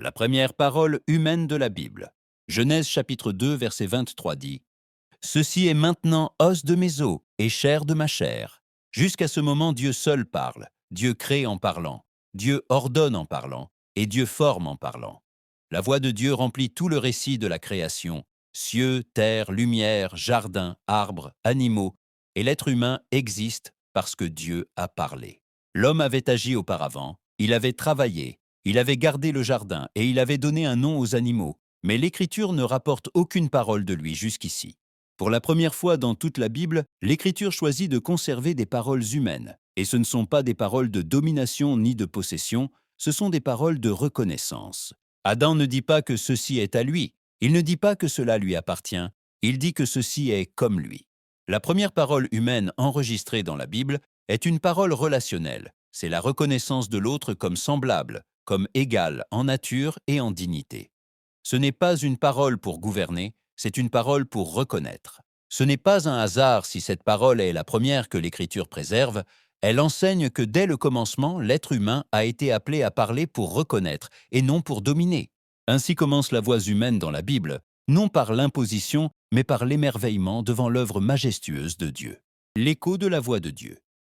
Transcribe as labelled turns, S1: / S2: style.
S1: La première parole humaine de la Bible. Genèse chapitre 2, verset 23 dit « Ceci est maintenant os de mes os et chair de ma chair. » Jusqu'à ce moment, Dieu seul parle. Dieu crée en parlant. Dieu ordonne en parlant. Et Dieu forme en parlant. La voix de Dieu remplit tout le récit de la création. Cieux, terre, lumière, jardins, arbres, animaux. Et l'être humain existe parce que Dieu a parlé. L'homme avait agi auparavant. Il avait travaillé. Il avait gardé le jardin et il avait donné un nom aux animaux, mais l'Écriture ne rapporte aucune parole de lui jusqu'ici. Pour la première fois dans toute la Bible, l'Écriture choisit de conserver des paroles humaines, et ce ne sont pas des paroles de domination ni de possession, ce sont des paroles de reconnaissance. Adam ne dit pas que ceci est à lui, il ne dit pas que cela lui appartient, il dit que ceci est comme lui. La première parole humaine enregistrée dans la Bible est une parole relationnelle, c'est la reconnaissance de l'autre comme semblable, comme égal en nature et en dignité. Ce n'est pas une parole pour gouverner, c'est une parole pour reconnaître. Ce n'est pas un hasard si cette parole est la première que l'Écriture préserve, elle enseigne que dès le commencement, l'être humain a été appelé à parler pour reconnaître et non pour dominer. Ainsi commence la voix humaine dans la Bible, non par l'imposition, mais par l'émerveillement devant l'œuvre majestueuse de Dieu. L'écho de la voix de Dieu.